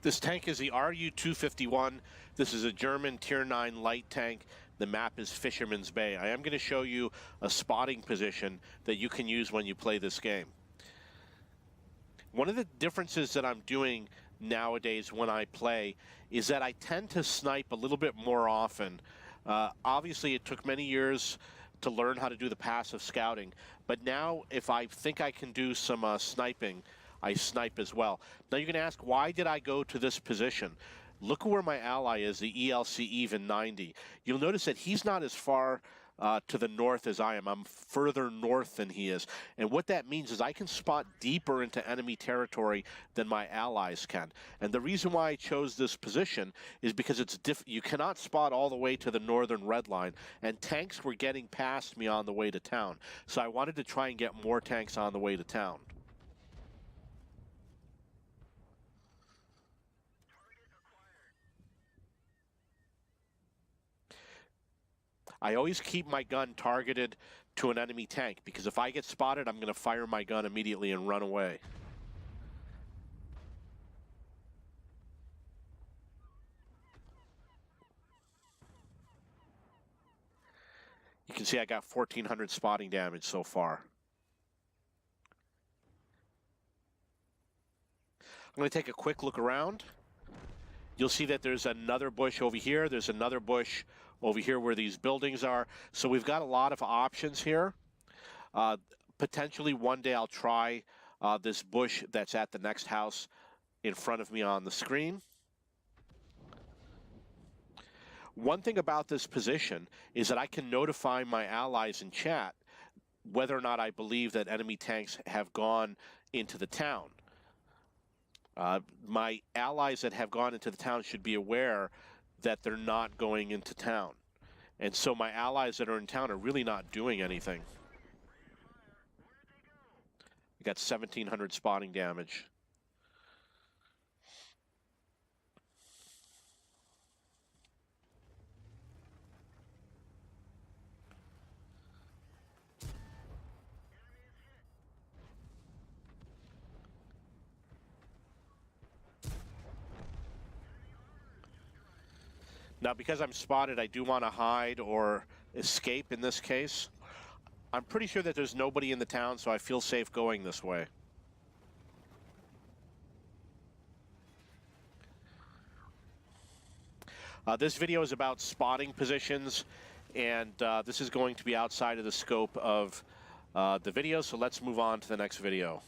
This tank is the RU-251. This is a German Tier 9 light tank. The map is Fisherman's Bay. I am going to show you a spotting position that you can use when you play this game. One of the differences that I'm doing nowadays when I play is that I tend to snipe a little bit more often. Obviously, it took many years to learn how to do the passive scouting, but now if I think I can do some sniping, I snipe as well. Now you're going to ask, why did I go to this position? Look where my ally is, the ELC even 90. You'll notice that he's not as far to the north as I am. I'm further north than he is. And what that means is I can spot deeper into enemy territory than my allies can. And the reason why I chose this position is because it's you cannot spot all the way to the northern red line, and tanks were getting past me on the way to town. So I wanted to try and get more tanks on the way to town. I always keep my gun targeted to an enemy tank, because if I get spotted, I'm going to fire my gun immediately and run away. You can see I got 1,400 spotting damage so far. I'm going to take a quick look around. You'll see that there's another bush over here. There's another bush over here where these buildings are. So we've got a lot of options here. Potentially one day I'll try this bush that's at the next house in front of me on the screen. One thing about this position is that I can notify my allies in chat whether or not I believe that enemy tanks have gone into the town. My allies that have gone into the town should be aware that they're not going into town. And so my allies that are in town are really not doing anything. I got 1,700 spotting damage. Now, because I'm spotted, I do want to hide or escape in this case. I'm pretty sure that there's nobody in the town, so I feel safe going this way. This video is about spotting positions, and this is going to be outside of the scope of the video, so let's move on to the next video.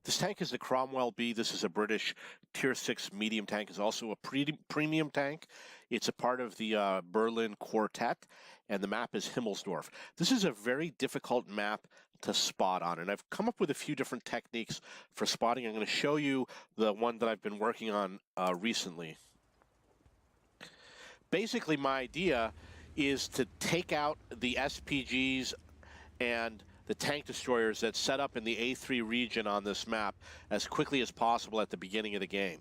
This tank is the Cromwell B. This is a British Tier 6 medium tank. It's also a premium tank. It's a part of the Berlin Quartet, and the map is Himmelsdorf. This is a very difficult map to spot on, and I've come up with a few different techniques for spotting. I'm going to show you the one that I've been working on recently. Basically, my idea is to take out the SPGs and the tank destroyers that set up in the A3 region on this map as quickly as possible at the beginning of the game.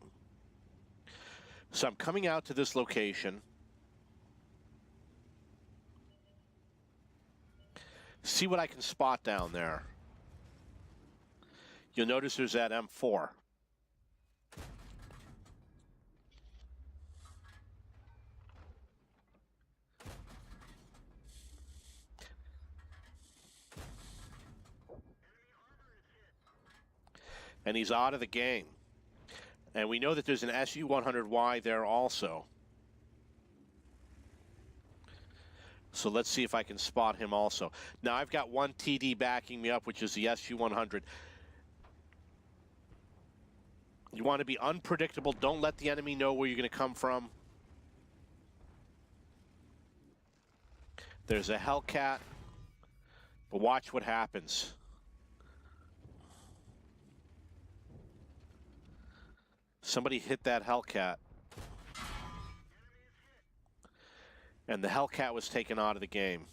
So I'm coming out to this location. See what I can spot down there. You'll notice there's that M4. And he's out of the game. And we know that there's an SU-100Y there also. So let's see if I can spot him also. Now I've got one TD backing me up, which is the SU-100. You want to be unpredictable. Don't let the enemy know where you're going to come from. There's a Hellcat. But watch what happens. Somebody hit that Hellcat. And the Hellcat was taken out of the game.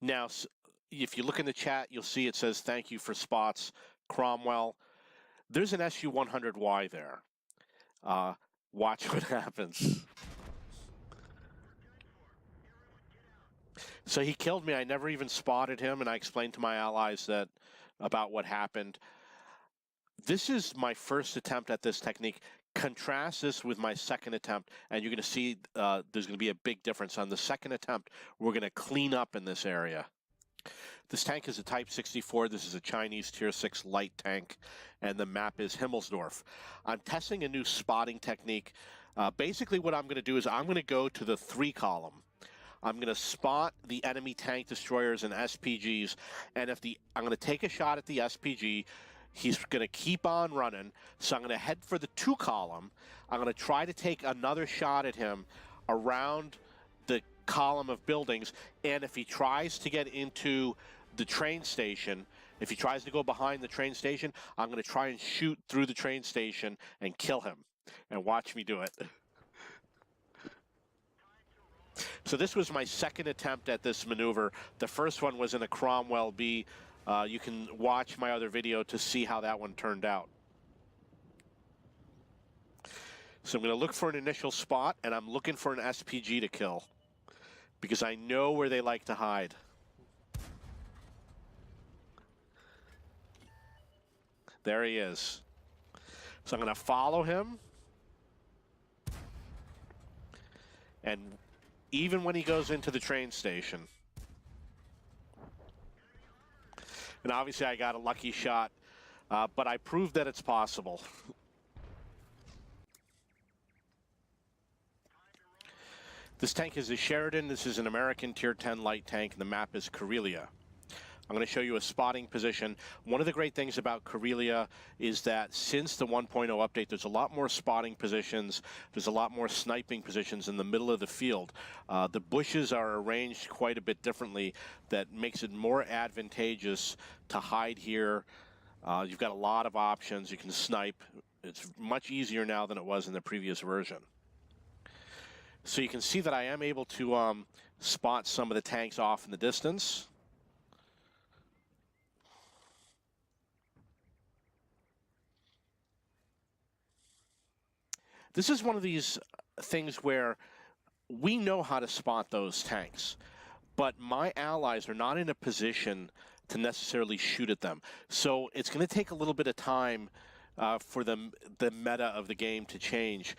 Now, if you look in the chat, you'll see it says, "Thank you for spots, Cromwell." There's an SU-100Y there. Watch what happens. So he killed me. I never even spotted him, and I explained to my allies that about what happened. This is my first attempt at this technique. Contrast this with my second attempt, and you're going to see there's going to be a big difference. On the second attempt, we're going to clean up in this area. This tank is a Type 64. This is a Chinese Tier 6 light tank, and the map is Himmelsdorf. I'm testing a new spotting technique. Basically, what I'm going to do is I'm going to go to the 3 column. I'm going to spot the enemy tank destroyers and SPGs, and I'm going to take a shot at the SPG. He's going to keep on running, so I'm going to head for the 2 column. I'm going to try to take another shot at him around the column of buildings, and if he tries to get into the train station, if he tries to go behind the train station, I'm going to try and shoot through the train station and kill him. And watch me do it. So this was my second attempt at this maneuver. The first one was in a Cromwell B. You can watch my other video to see how that one turned out. So I'm going to look for an initial spot, and I'm looking for an SPG to kill, because I know where they like to hide. There he is. So I'm going to follow him. And even when he goes into the train station. And obviously I got a lucky shot, but I proved that it's possible. This tank is a Sheridan. This is an American Tier 10 light tank, and the map is Karelia. I'm going to show you a spotting position. One of the great things about Karelia is that since the 1.0 update, there's a lot more spotting positions. There's a lot more sniping positions in the middle of the field. The bushes are arranged quite a bit differently. That makes it more advantageous to hide here. You've got a lot of options. You can snipe. It's much easier now than it was in the previous version. So you can see that I am able to spot some of the tanks off in the distance. This is one of these things where we know how to spot those tanks, but my allies are not in a position to necessarily shoot at them. So it's going to take a little bit of time for the meta of the game to change,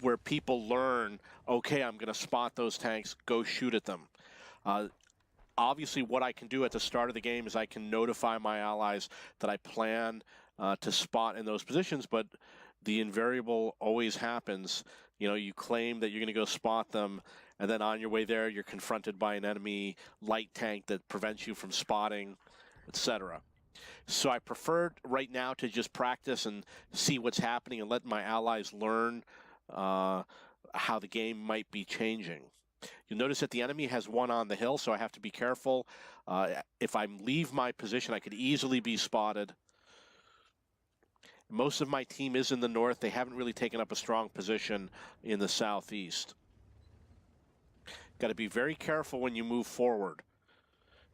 where people learn, okay, I'm going to spot those tanks, go shoot at them. Obviously, what I can do at the start of the game is I can notify my allies that I plan to spot in those positions, but the invariable always happens. You know, you claim that you're going to go spot them, and then on your way there, you're confronted by an enemy light tank that prevents you from spotting, etc. So I prefer right now to just practice and see what's happening and let my allies learn how the game might be changing. You'll notice that the enemy has one on the hill, so I have to be careful. If I leave my position, I could easily be spotted. Most of my team is in the north. They haven't really taken up a strong position in the southeast. Got to be very careful when you move forward.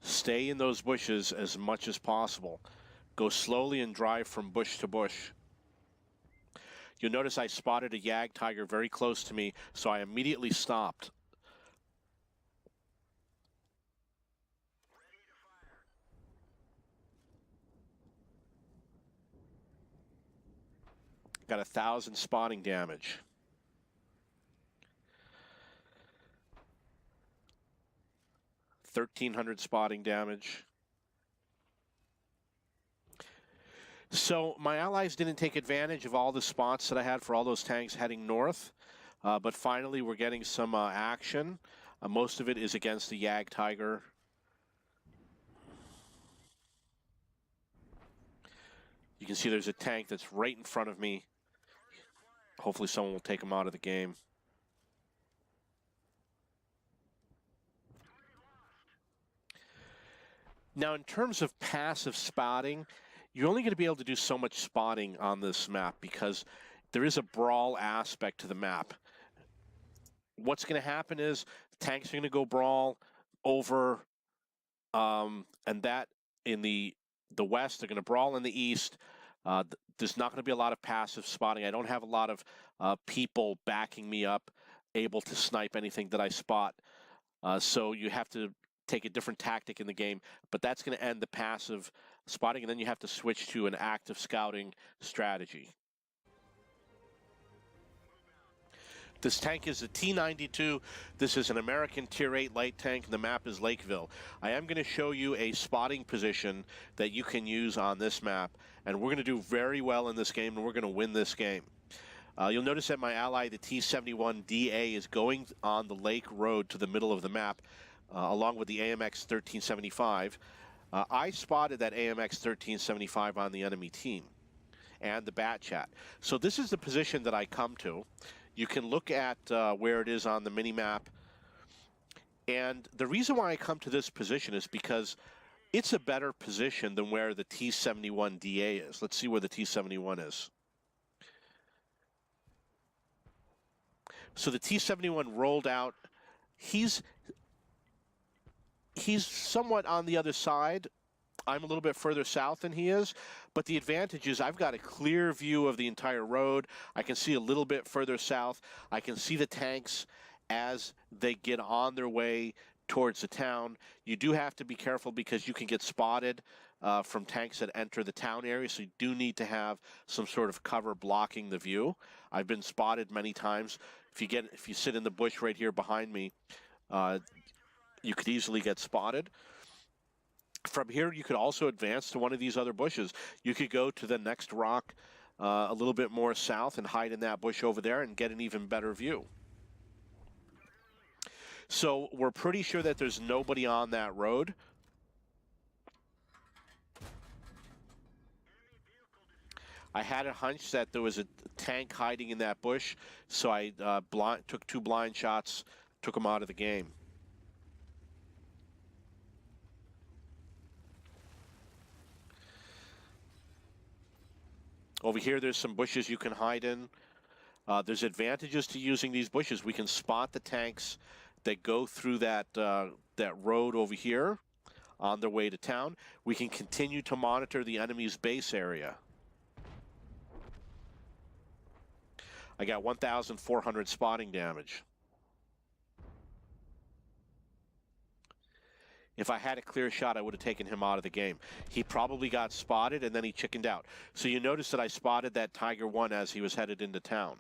Stay in those bushes as much as possible. Go slowly and drive from bush to bush. You'll notice I spotted a Yag Tiger very close to me, so I immediately stopped. Got 1,000 spotting damage. $1,300 spotting damage. So my allies didn't take advantage of all the spots that I had for all those tanks heading north, but finally we're getting some action. Most of it is against the Yag Tiger. You can see there's a tank that's right in front of me. Hopefully someone will take him out of the game. Now, in terms of passive spotting, you're only going to be able to do so much spotting on this map because there is a brawl aspect to the map. What's going to happen is tanks are going to go brawl over, and that in the west, they're going to brawl in the east. There's not going to be a lot of passive spotting. I don't have a lot of people backing me up, able to snipe anything that I spot. So you have to take a different tactic in the game, but that's going to end the passive spotting, and then you have to switch to an active scouting strategy. This tank is a T-92. This is an American Tier 8 light tank, and the map is Lakeville. I am going to show you a spotting position that you can use on this map, and we're going to do very well in this game, and we're going to win this game. You'll notice that my ally, the T-71DA, is going on the Lake Road to the middle of the map, along with the AMX 1375. I spotted that AMX 1375 on the enemy team and the bat chat. So this is the position that I come to. You can look at where it is on the mini-map. And the reason why I come to this position is because it's a better position than where the T-71DA is. Let's see where the T-71 is. So the T-71 rolled out. He's somewhat on the other side. I'm a little bit further south than he is, but the advantage is I've got a clear view of the entire road. I can see a little bit further south. I can see the tanks as they get on their way towards the town. You do have to be careful because you can get spotted from tanks that enter the town area, so you do need to have some sort of cover blocking the view. I've been spotted many times. If you sit in the bush right here behind me, you could easily get spotted. From here, you could also advance to one of these other bushes. You could go to the next rock a little bit more south and hide in that bush over there and get an even better view. So we're pretty sure that there's nobody on that road. I had a hunch that there was a tank hiding in that bush, so I took 2 blind shots, took him out of the game. Over here, there's some bushes you can hide in. There's advantages to using these bushes. We can spot the tanks that go through that road over here on their way to town. We can continue to monitor the enemy's base area. I got 1,400 spotting damage. If I had a clear shot, I would have taken him out of the game. He probably got spotted, and then he chickened out. So you notice that I spotted that Tiger 1 as he was headed into town.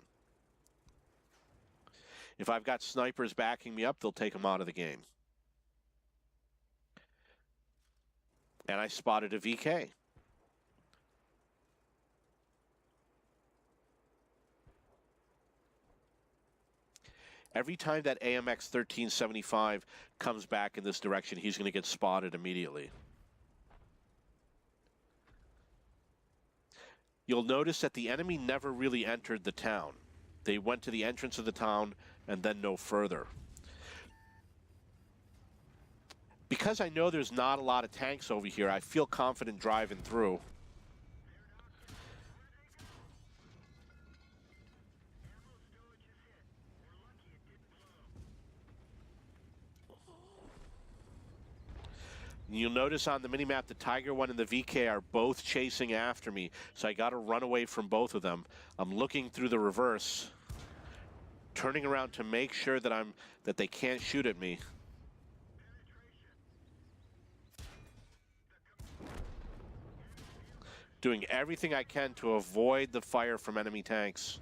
If I've got snipers backing me up, they'll take him out of the game. And I spotted a VK. Every time that AMX 1375 comes back in this direction, he's going to get spotted immediately. You'll notice that the enemy never really entered the town. They went to the entrance of the town and then no further. Because I know there's not a lot of tanks over here, I feel confident driving through. You'll notice on the minimap the Tiger 1 and the VK are both chasing after me, so I got to run away from both of them. I'm looking through the reverse, turning around to make sure that they can't shoot at me. Doing everything I can to avoid the fire from enemy tanks.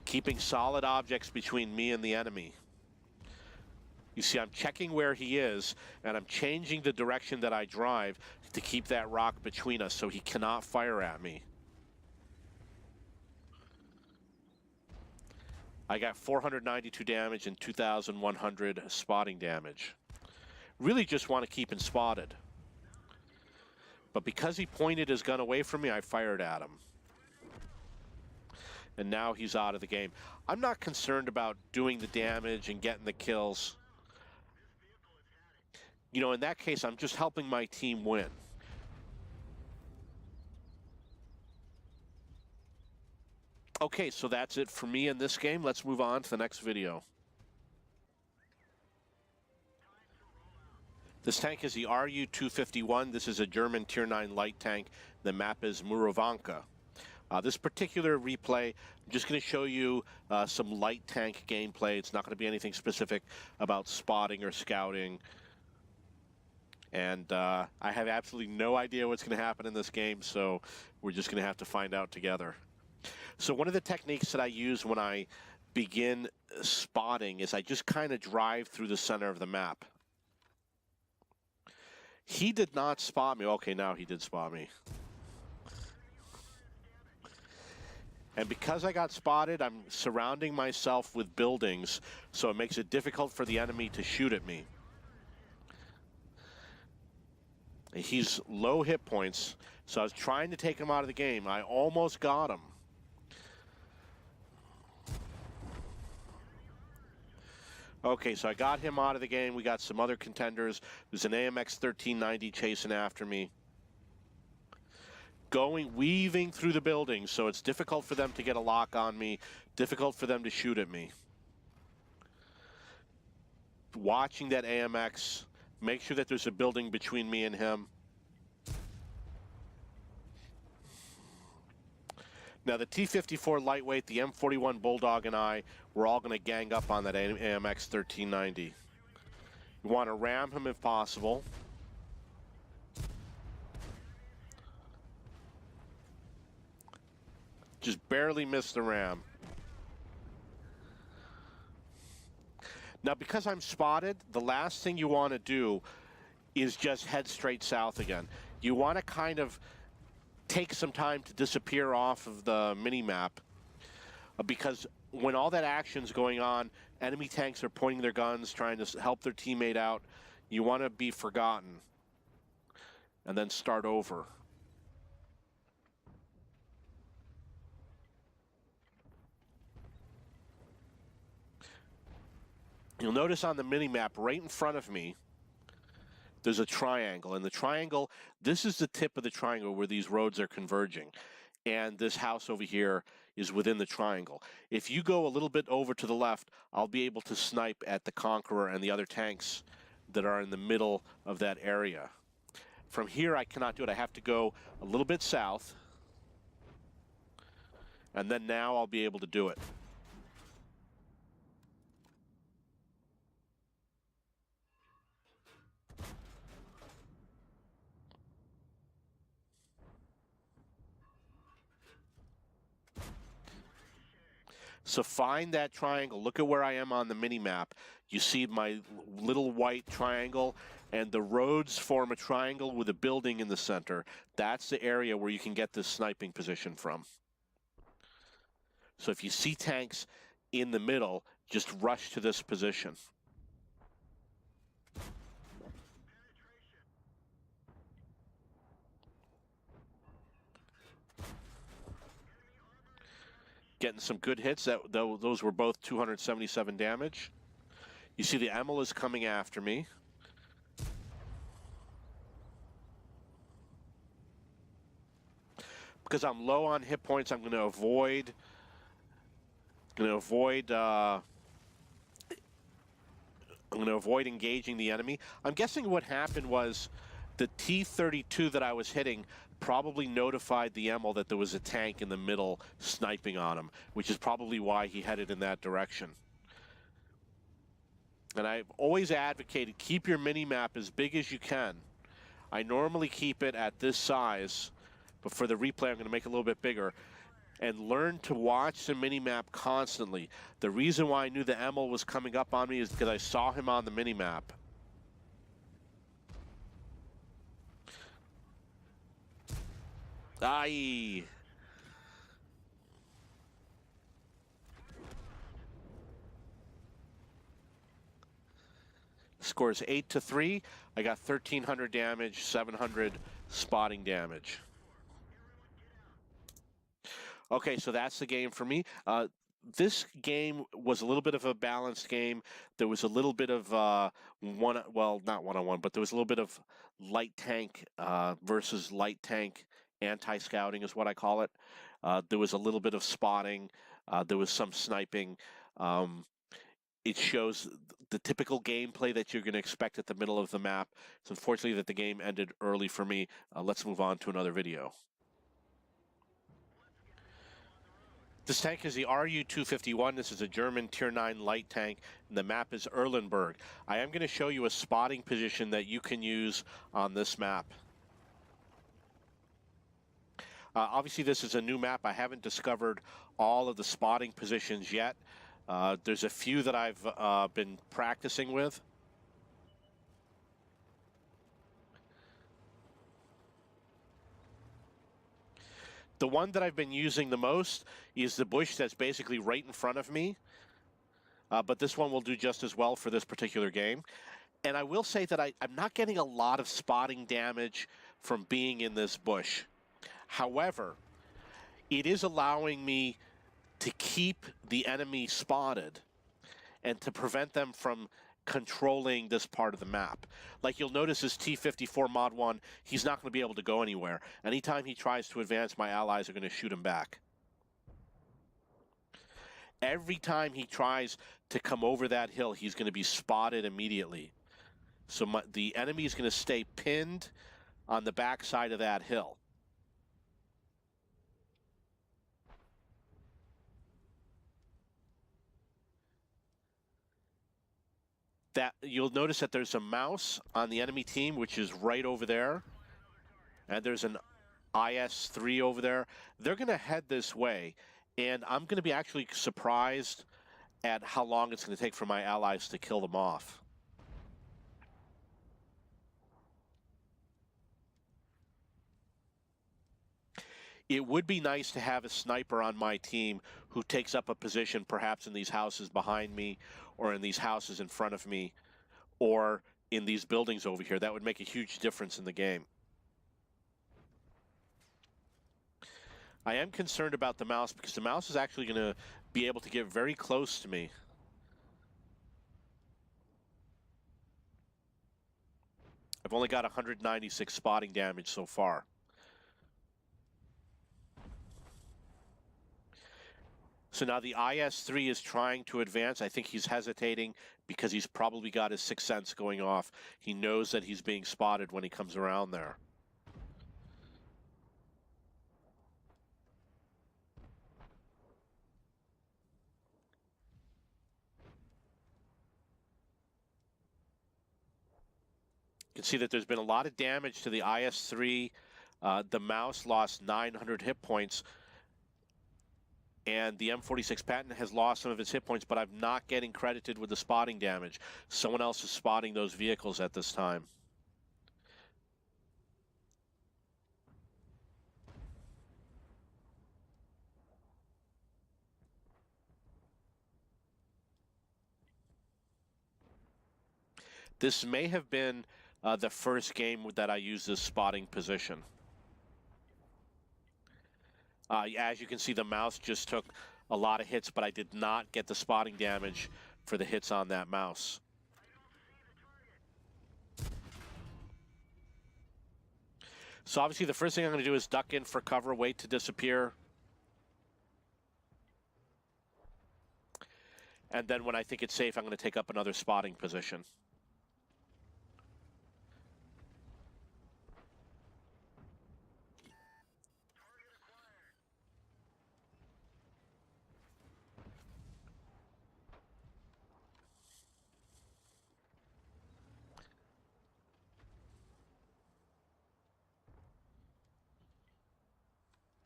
Keeping solid objects between me and the enemy. You see, I'm checking where he is, and I'm changing the direction that I drive to keep that rock between us so he cannot fire at me. I got 492 damage and 2,100 spotting damage. Really just want to keep him spotted. But because he pointed his gun away from me, I fired at him. And now he's out of the game. I'm not concerned about doing the damage and getting the kills. You know, in that case, I'm just helping my team win. Okay, so that's it for me in this game. Let's move on to the next video. This tank is the RU-251. This is a German Tier 9 light tank. The map is Murovanka. This particular replay, I'm just going to show you some light tank gameplay. It's not going to be anything specific about spotting or scouting. And I have absolutely no idea what's going to happen in this game, so we're just going to have to find out together. So one of the techniques that I use when I begin spotting is I just kind of drive through the center of the map. He did not spot me. Okay, now he did spot me. And because I got spotted, I'm surrounding myself with buildings, so it makes it difficult for the enemy to shoot at me. He's low hit points, so I was trying to take him out of the game. I almost got him. Okay, so I got him out of the game. We got some other contenders. There's an AMX 1390 chasing after me. Weaving through the buildings, so it's difficult for them to get a lock on me, difficult for them to shoot at me. Watching that AMX, make sure that there's a building between me and him. Now the T-54 lightweight, the M41 Bulldog, and I, we're all going to gang up on that AMX 1390. You want to ram him if possible. Just barely missed the ram. Now, because I'm spotted, the last thing you want to do is just head straight south again. You want to kind of take some time to disappear off of the mini-map, because when all that action's going on, enemy tanks are pointing their guns, trying to help their teammate out. You want to be forgotten and then start over. You'll notice on the mini-map right in front of me, there's a triangle. And the triangle, this is the tip of the triangle where these roads are converging. And this house over here is within the triangle. If you go a little bit over to the left, I'll be able to snipe at the Conqueror and the other tanks that are in the middle of that area. From here, I cannot do it. I have to go a little bit south. And then now I'll be able to do it. So find that triangle. Look at where I am on the mini-map. You see my little white triangle, and the roads form a triangle with a building in the center. That's the area where you can get this sniping position from. So if you see tanks in the middle, just rush to this position. Getting some good hits. Those were both 277 damage. You see the Emil is coming after me. Because I'm low on hit points, I'm going to avoid engaging the enemy. I'm guessing what happened was the T-32 that I was hitting probably notified the Emil that there was a tank in the middle sniping on him, which is probably why he headed in that direction. And I've always advocated, keep your mini-map as big as you can. I normally keep it at this size, but for the replay I'm going to make it a little bit bigger. And learn to watch the mini-map constantly. The reason why I knew the Emil was coming up on me is because I saw him on the mini-map. Aye. Scores 8-3. I got 1,300 damage, 700 spotting damage. Okay, so that's the game for me. This game was a little bit of a balanced game. There was a little bit of not one-on-one, but there was a little bit of light tank versus light tank anti-scouting is what I call it. There was a little bit of spotting. There was some sniping. It shows the typical gameplay that you're going to expect at the middle of the map. It's unfortunately that the game ended early for me. Let's move on to another video. This tank is the RU-251. This is a German Tier 9 light tank, and the map is Erlenberg. I am going to show you a spotting position that you can use on this map. Obviously, this is a new map. I haven't discovered all of the spotting positions yet. There's a few that I've been practicing with. The one that I've been using the most is the bush that's basically right in front of me. But this one will do just as well for this particular game. And I will say that I'm not getting a lot of spotting damage from being in this bush. However, it is allowing me to keep the enemy spotted and to prevent them from controlling this part of the map. Like you'll notice this T-54 Mod 1, he's not going to be able to go anywhere. Anytime he tries to advance, my allies are going to shoot him back. Every time he tries to come over that hill, he's going to be spotted immediately. So the enemy is going to stay pinned on the backside of that hill. That you'll notice that there's a mouse on the enemy team, which is right over there. And there's an IS-3 over there. They're going to head this way. And I'm going to be actually surprised at how long it's going to take for my allies to kill them off. It would be nice to have a sniper on my team who takes up a position perhaps in these houses behind me or in these houses in front of me or in these buildings over here. That would make a huge difference in the game. I am concerned about the mouse because the mouse is actually going to be able to get very close to me. I've only got 196 spotting damage so far. So now the IS-3 is trying to advance. I think he's hesitating because he's probably got his sixth sense going off. He knows that he's being spotted when he comes around there. You can see that there's been a lot of damage to the IS-3. The mouse lost 900 hit points. And the M46 Patton has lost some of its hit points, but I'm not getting credited with the spotting damage. Someone else is spotting those vehicles at this time. This may have been the first game that I used this spotting position. As you can see, the mouse just took a lot of hits, but I did not get the spotting damage for the hits on that mouse. So obviously the first thing I'm going to do is duck in for cover, wait to disappear. And then when I think it's safe, I'm going to take up another spotting position.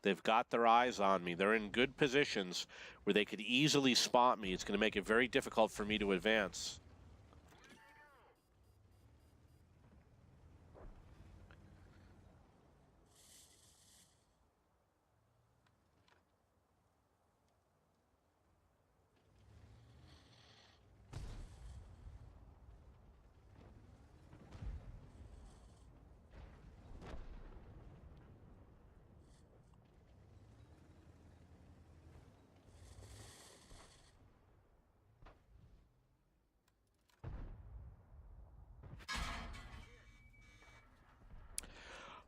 They've got their eyes on me. They're in good positions where they could easily spot me. It's going to make it very difficult for me to advance.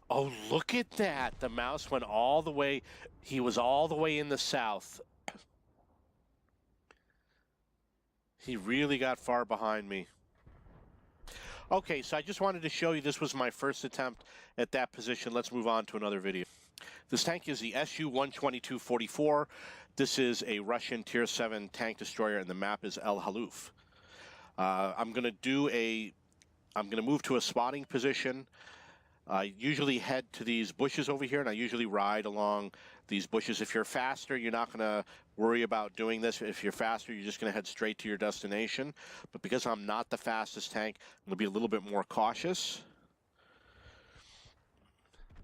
Oh, look at that. The mouse went all the way. He was all the way in the south. He really got far behind me. Okay, so I just wanted to show you this was my first attempt at that position. Let's move on to another video. This tank is the Su-122-44. This is a Russian Tier 7 tank destroyer, and the map is El Haluf. I'm going to move to a spotting position. I usually head to these bushes over here, and I usually ride along these bushes. If you're faster, you're not going to worry about doing this. If you're faster, you're just going to head straight to your destination. But because I'm not the fastest tank, I'm going to be a little bit more cautious.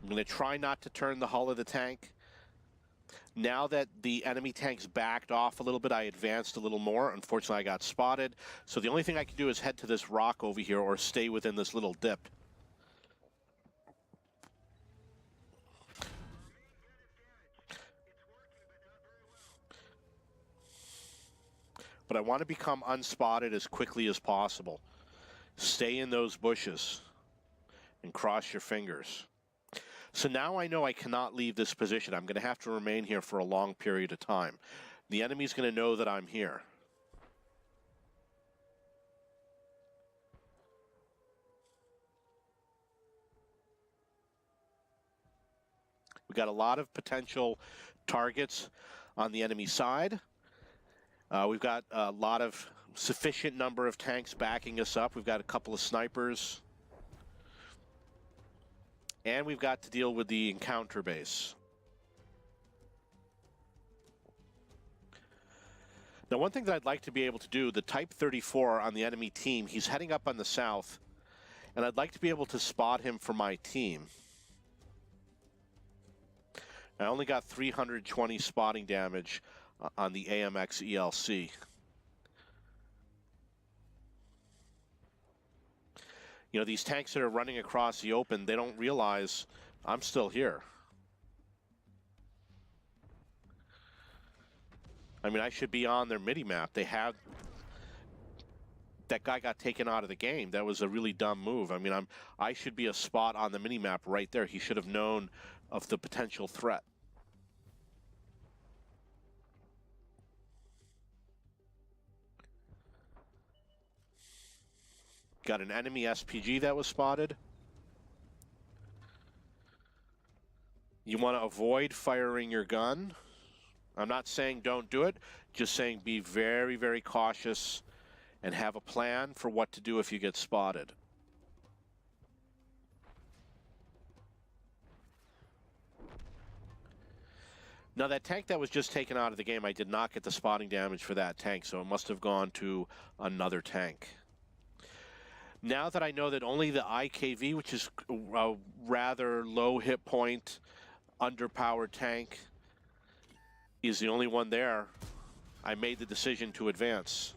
I'm going to try not to turn the hull of the tank. Now that the enemy tank's backed off a little bit, I advanced a little more. Unfortunately, I got spotted. So the only thing I can do is head to this rock over here or stay within this little dip. But I want to become unspotted as quickly as possible. Stay in those bushes and cross your fingers. So now I know I cannot leave this position. I'm going to have to remain here for a long period of time. The enemy's going to know that I'm here. We've got a lot of potential targets on the enemy side. We've got a lot of sufficient number of tanks backing us up. We've got a couple of snipers. And we've got to deal with the encounter base. Now, one thing that I'd like to be able to do, the Type 34 on the enemy team, he's heading up on the south, and I'd like to be able to spot him for my team. I only got 320 spotting damage on the AMX ELC. You know, these tanks that are running across the open, they don't realize I'm still here. I mean, I should be on their mini-map. They have... That guy got taken out of the game. That was a really dumb move. I mean, I should be a spot on the mini-map right there. He should have known of the potential threat. Got an enemy SPG that was spotted. You want to avoid firing your gun. I'm not saying don't do it, just saying be very, very cautious and have a plan for what to do if you get spotted. Now, that tank that was just taken out of the game, I did not get the spotting damage for that tank, so it must have gone to another tank. Now that I know that only the IKV, which is a rather low hit point, underpowered tank, is the only one there, I made the decision to advance.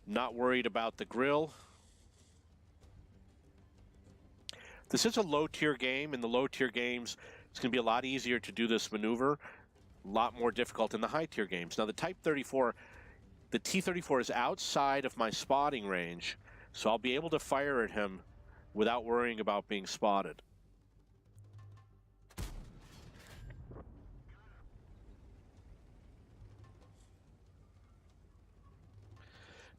Not worried about the grill. This is a low-tier game. In the low-tier games, it's going to be a lot easier to do this maneuver. A lot more difficult in the high-tier games. Now, the Type 34, the T-34 is outside of my spotting range, so I'll be able to fire at him without worrying about being spotted.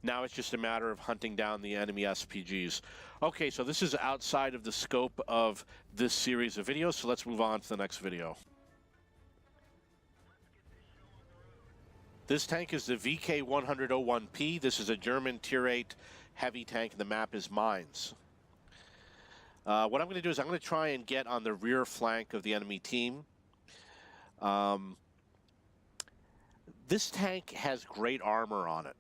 Now it's just a matter of hunting down the enemy SPGs. Okay, so this is outside of the scope of this series of videos, so let's move on to the next video. This tank is the VK100-01P. This is a German Tier 8 heavy tank, and the map is Mines. What I'm going to do is I'm going to try and get on the rear flank of the enemy team. This tank has great armor on it.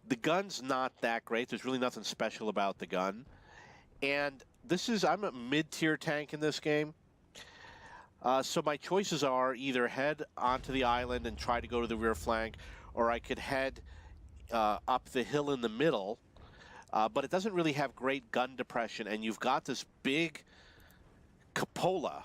The gun's not that great. There's really nothing special about the gun. And I'm a mid-tier tank in this game. So my choices are either head onto the island and try to go to the rear flank, or I could head up the hill in the middle. But it doesn't really have great gun depression, and you've got this big cupola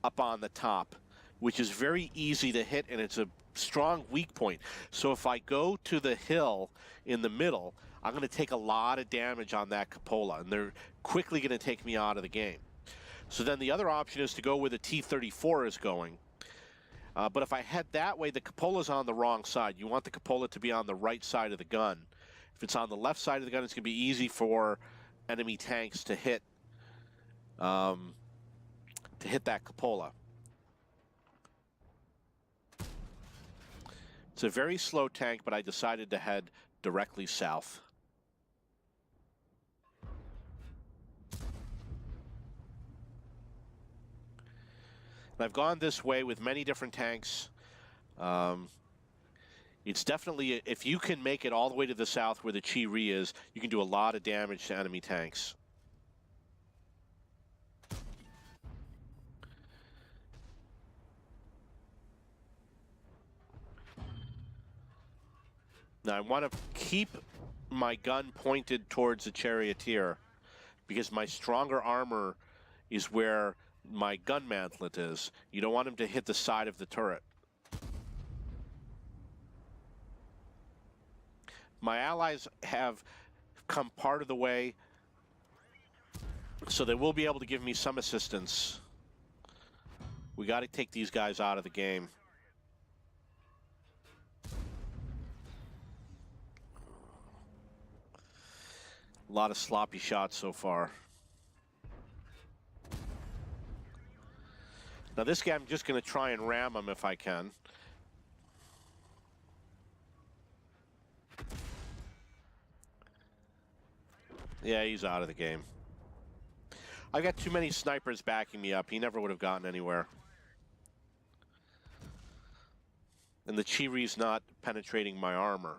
up on the top, which is very easy to hit, and it's a strong weak point. So if I go to the hill in the middle, I'm going to take a lot of damage on that cupola, and they're quickly going to take me out of the game. So then the other option is to go where the T-34 is going. But if I head that way, the cupola's on the wrong side. You want the cupola to be on the right side of the gun. If it's on the left side of the gun, it's going to be easy for enemy tanks to hit that cupola. It's a very slow tank, but I decided to head directly south. And I've gone this way with many different tanks. It's definitely, if you can make it all the way to the south where the Chi-Ri is, you can do a lot of damage to enemy tanks. Now I want to keep my gun pointed towards the charioteer because my stronger armor is where my gun mantlet is. You don't want him to hit the side of the turret. My allies have come part of the way, so they will be able to give me some assistance. We got to take these guys out of the game. A lot of sloppy shots so far. Now this guy, I'm just going to try and ram him if I can. Yeah, he's out of the game. I've got too many snipers backing me up. He never would have gotten anywhere. And the Chi-Ri's not penetrating my armor.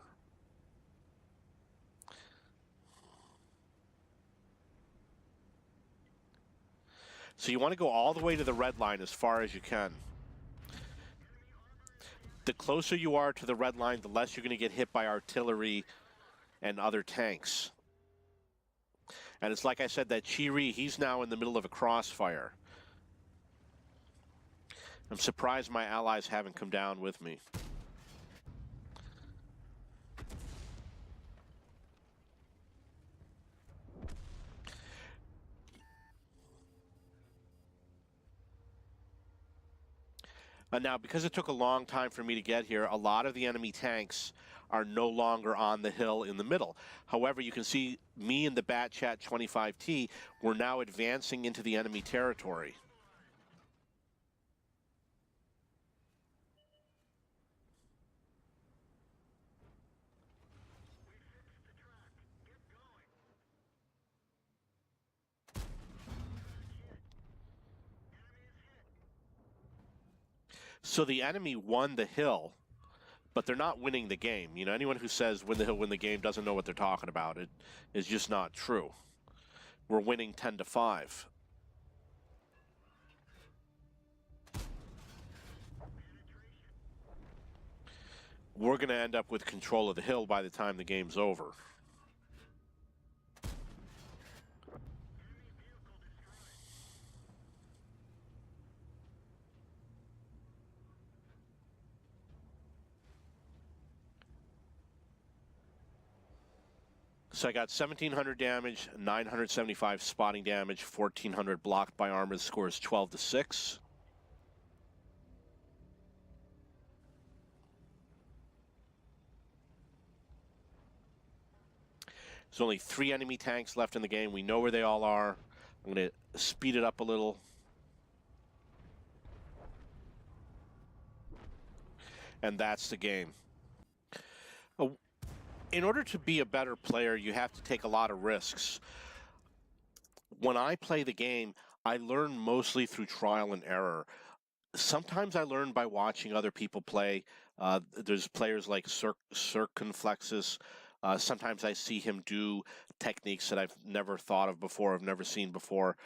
So you want to go all the way to the red line as far as you can. The closer you are to the red line, the less you're going to get hit by artillery and other tanks. And it's like I said, that Chi-Ri, he's now in the middle of a crossfire. I'm surprised my allies haven't come down with me. And now, because it took a long time for me to get here, a lot of the enemy tanks are no longer on the hill in the middle. However, you can see me and the Batchat 25T, we're now advancing into the enemy territory. So the enemy won the hill, but they're not winning the game. You know, anyone who says win the hill, win the game doesn't know what they're talking about. It is just not true. We're winning 10-5. We're going to end up with control of the hill by the time the game's over. So I got 1,700 damage, 975 spotting damage, 1,400 blocked by armor. The score is 12-6. There's only 3 enemy tanks left in the game. We know where they all are. I'm going to speed it up a little. And that's the game. In order to be a better player, you have to take a lot of risks. When I play the game, I learn mostly through trial and error. Sometimes I learn by watching other people play. There's players like Circumflexus. Sometimes I see him do techniques that I've never thought of before, I've never seen before,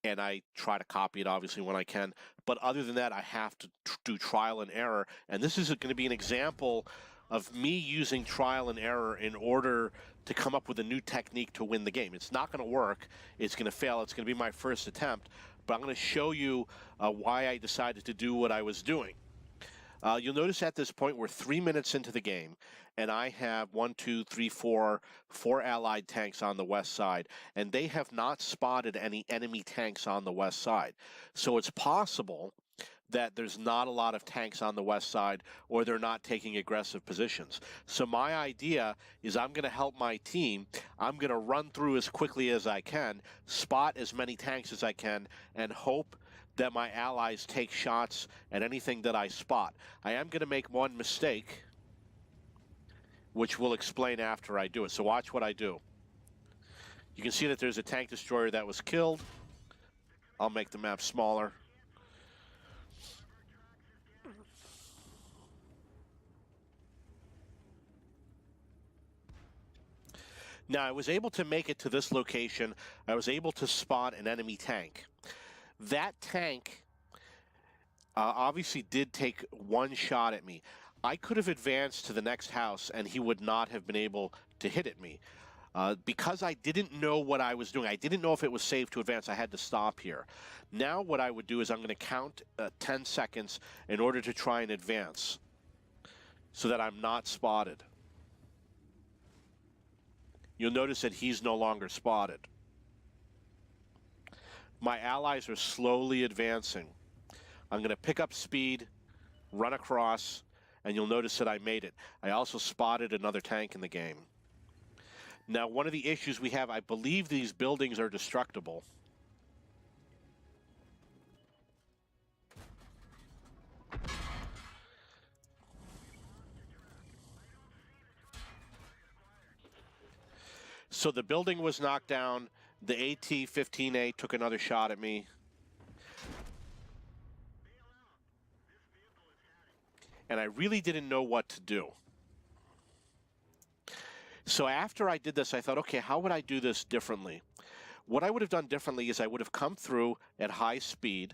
and I try to copy it, obviously, when I can. But other than that, I have to do trial and error. And this is going to be an example of me using trial and error in order to come up with a new technique to win the game. It's not going to work. It's going to fail. It's going to be my first attempt. But I'm going to show you why I decided to do what I was doing. You'll notice at this point we're 3 minutes into the game, and I have 4 allied tanks on the west side, and they have not spotted any enemy tanks on the west side. So it's possible that there's not a lot of tanks on the west side, or they're not taking aggressive positions. So my idea is I'm going to help my team. I'm going to run through as quickly as I can, spot as many tanks as I can, and hope that my allies take shots at anything that I spot. I am going to make one mistake, which we'll explain after I do it. So watch what I do. You can see that there's a tank destroyer that was killed. I'll make the map smaller. Now, I was able to make it to this location. I was able to spot an enemy tank. That tank obviously did take one shot at me. I could have advanced to the next house, and he would not have been able to hit at me. Because I didn't know what I was doing, I didn't know if it was safe to advance, I had to stop here. Now what I would do is I'm going to count 10 seconds in order to try and advance so that I'm not spotted. You'll notice that he's no longer spotted. My allies are slowly advancing. I'm going to pick up speed, run across, and you'll notice that I made it. I also spotted another tank in the game. Now, one of the issues we have, I believe these buildings are destructible. So the building was knocked down. The AT-15A took another shot at me. And I really didn't know what to do. So after I did this, I thought, okay, how would I do this differently? What I would have done differently is I would have come through at high speed.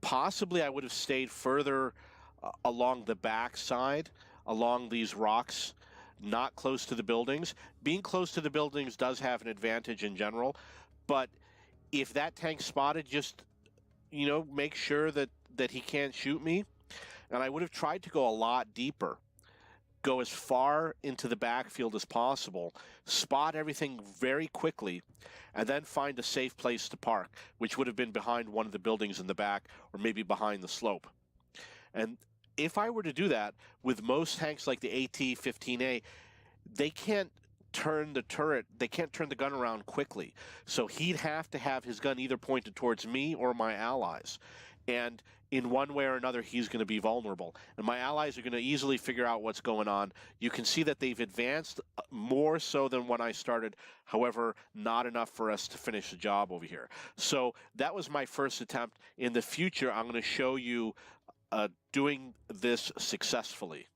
Possibly I would have stayed further along the back side, along these rocks, not close to the buildings. Being close to the buildings does have an advantage in general, but if that tank's spotted, just, you know, make sure that he can't shoot me. And I would have tried to go a lot deeper, go as far into the backfield as possible, spot everything very quickly, and then find a safe place to park, which would have been behind one of the buildings in the back, or maybe behind the slope. And if I were to do that, with most tanks like the AT-15A, they can't turn the turret, they can't turn the gun around quickly. So he'd have to have his gun either pointed towards me or my allies. And in one way or another, he's going to be vulnerable. And my allies are going to easily figure out what's going on. You can see that they've advanced more so than when I started. However, not enough for us to finish the job over here. So that was my first attempt. In the future, I'm going to show you doing this successfully.